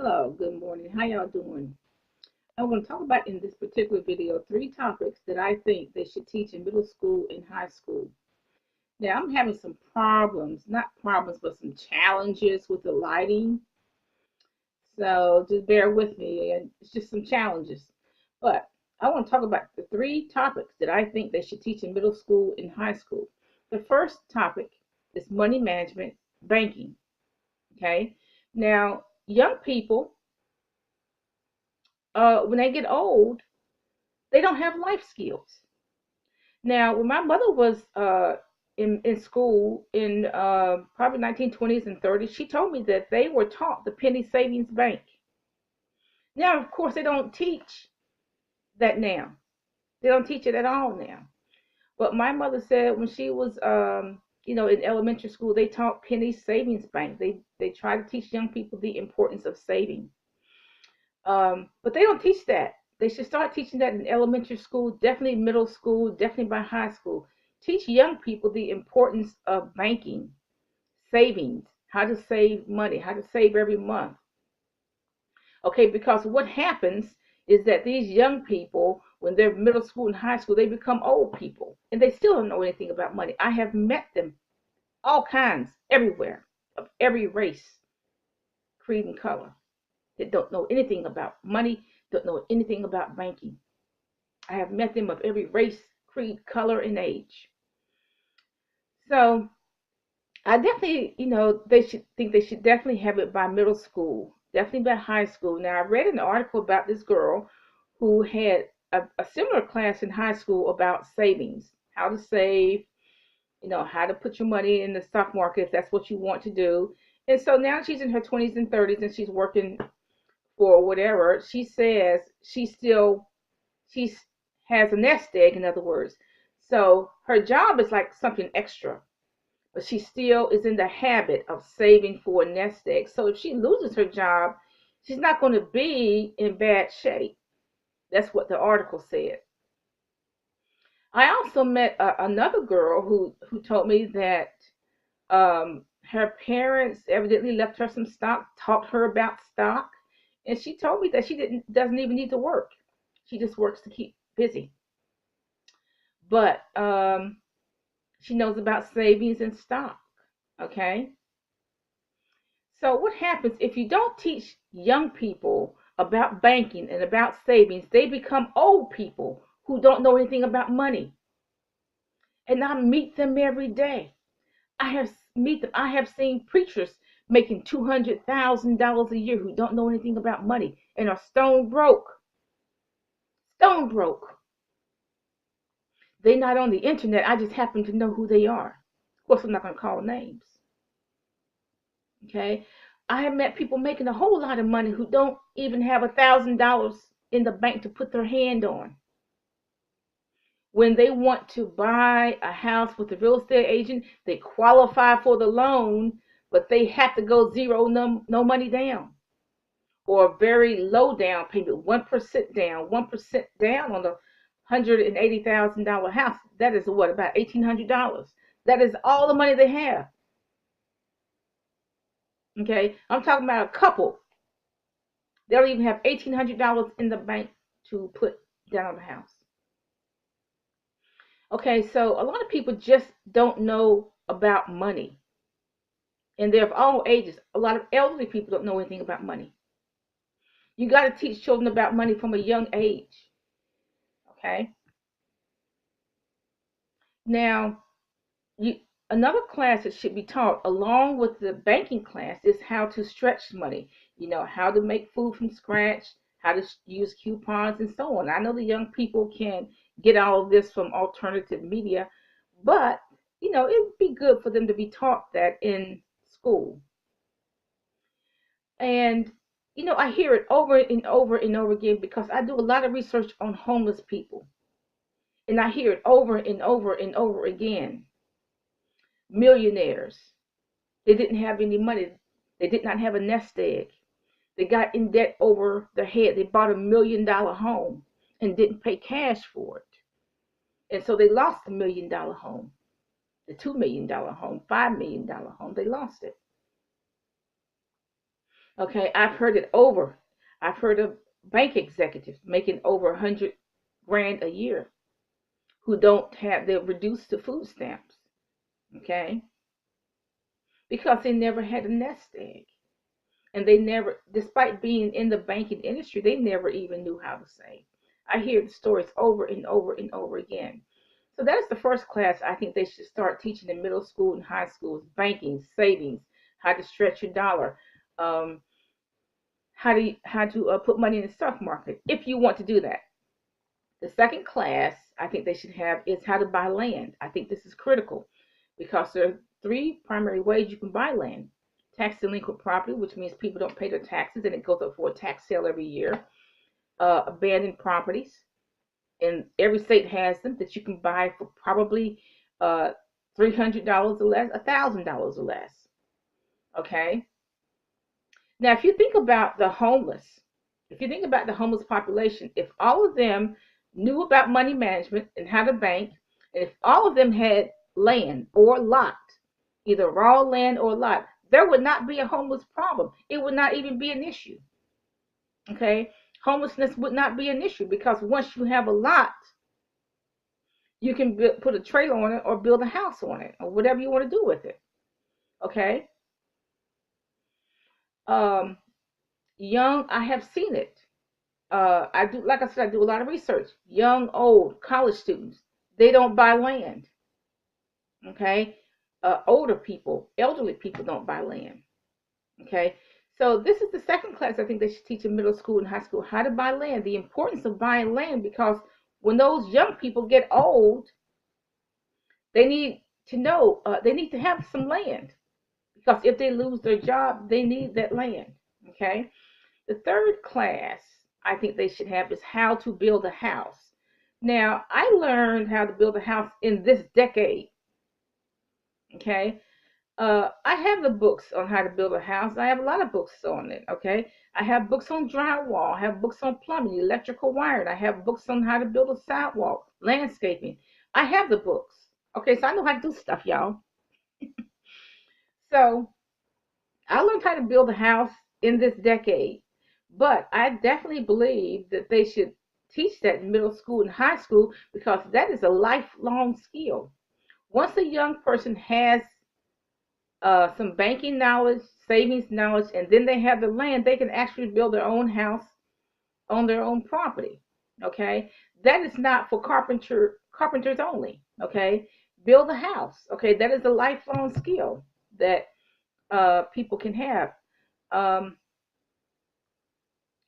Hello, good morning. How y'all doing? I want to talk about in this particular video three topics that I think they should teach in middle school and high school. Now, I'm having some problems, not problems, but some challenges with the lighting. So just bear with me, and it's just some challenges. But I want to talk about the three topics that I think they should teach in middle school and high school. The first topic is money management, banking. Okay. Now, young people, when they get old, they don't have life skills. Now, when my mother was in school in probably 1920s and 30s, she told me that they were taught the penny savings bank. Now, of course, they don't teach that now. They don't teach it at all now. But my mother said when she was, in elementary school, they taught penny savings bank. They try to teach young people the importance of saving. But they don't teach that. They should start teaching that in elementary school, definitely middle school, definitely by high school. Teach young people the importance of banking, savings, how to save money, how to save every month. Okay, because what happens is that these young people, when they're middle school and high school, they become old people and they still don't know anything about money. I have met them all kinds, everywhere, of every race, creed, and color that don't know anything about money, don't know anything about banking. I have met them of every race, creed, color, and age. So I definitely, they should definitely have it by middle school, definitely by high school. Now I read an article about this girl who had a similar class in high school about savings, how to save, how to put your money in the stock market if that's what you want to do. And so now she's in her 20s and 30s and she's working for whatever. She says she has a nest egg, in other words. So her job is like something extra, but she still is in the habit of saving for a nest egg. So if she loses her job, she's not going to be in bad shape. That's what the article said. I also met another girl who told me that her parents evidently left her some stock, taught her about stock, and she told me that she doesn't even need to work. She just works to keep busy. But she knows about savings and stock. Okay. So what happens if you don't teach young people about banking and about savings? They become old people who don't know anything about money. And I meet them every day. I have seen preachers making $200,000 a year who don't know anything about money and are stone broke. Stone broke. They're not on the internet. I just happen to know who they are. Of course, I'm not going to call names. Okay. I have met people making a whole lot of money who don't even have $1,000 in the bank to put their hand on. When they want to buy a house with a real estate agent, they qualify for the loan, but they have to go zero, no money down, or a very low down payment, 1% down, 1% down on the $180,000 house. That is what, about $1,800. That is all the money they have. Okay, I'm talking about a couple. They don't even have $1,800 in the bank to put down on the house. Okay, so a lot of people just don't know about money. And they're of all ages. A lot of elderly people don't know anything about money. You got to teach children about money from a young age. Okay. Now, you, another class that should be taught along with the banking class is how to stretch money. How to make food from scratch, how to use coupons, and so on. I know the young people can get all of this from alternative media, but it'd be good for them to be taught that in school. And I hear it over and over and over again because I do a lot of research on homeless people. And I hear it over and over and over again. Millionaires. They didn't have any money. They did not have a nest egg. They got in debt over their head. They bought $1 million home and didn't pay cash for it. And so they lost the $1 million home, the $2 million home, $5 million home. They lost it. Okay, I've heard it over. I've heard of bank executives making over 100 grand a year who don't have, they're reduced to food stamps. Okay, because they never had a nest egg. And they never, despite being in the banking industry, they never even knew how to save. I hear the stories over and over and over again. So that is the first class I think they should start teaching in middle school and high schools: banking, savings, how to stretch your dollar, um, how to put money in the stock market if you want to do that. The second class I think they should have is how to buy land. I think this is critical because there are three primary ways you can buy land: tax delinquent property, which means people don't pay their taxes and it goes up for a tax sale every year; abandoned properties, and every state has them, that you can buy for probably uh, $300 or less, $1,000 or less. Okay. Now, if you think about the homeless, if you think about the homeless population, if all of them knew about money management and how to bank, and if all of them had land or lot, either raw land or lot, there would not be a homeless problem. It would not even be an issue. Okay. Homelessness would not be an issue because once you have a lot, you can put a trailer on it or build a house on it or whatever you want to do with it. Okay. Um, Young, I have seen it. I do, like I said, I do a lot of research. Young, old, college students, they don't buy land. Okay. Older people, elderly people don't buy land. Okay. So this is the second class I think they should teach in middle school and high school: how to buy land, the importance of buying land, because when those young people get old, they need to know, they need to have some land, because if they lose their job, they need that land. Okay. The third class I think they should have is how to build a house. Now, I learned how to build a house in this decade. Okay. I have the books on how to build a house. I have a lot of books on it. Okay. I have books on drywall. I have books on plumbing, electrical wiring. I have books on how to build a sidewalk, landscaping. I have the books. Okay. So I know how to do stuff, y'all. So I learned how to build a house in this decade, but I definitely believe that they should teach that in middle school and high school, because that is a lifelong skill. Once a young person has some banking knowledge, savings knowledge, and then they have the land, they can actually build their own house on their own property. Okay, that is not for carpenters only. Okay, build a house. Okay, that is a lifelong skill that people can have. Um,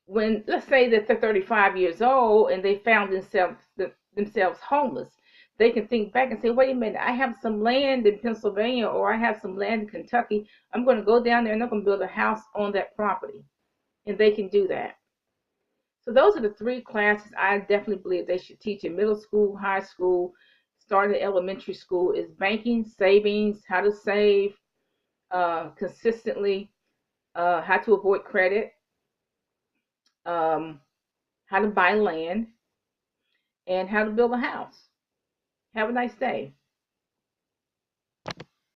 when, let's say that they're 35 years old and they found themselves homeless, they can think back and say, wait a minute, I have some land in Pennsylvania or I have some land in Kentucky. I'm going to go down there and I'm going to build a house on that property. And they can do that. So those are the three classes I definitely believe they should teach in middle school, high school, starting elementary school: is banking, savings, how to save consistently, how to avoid credit, um, how to buy land, and how to build a house. Have a nice day.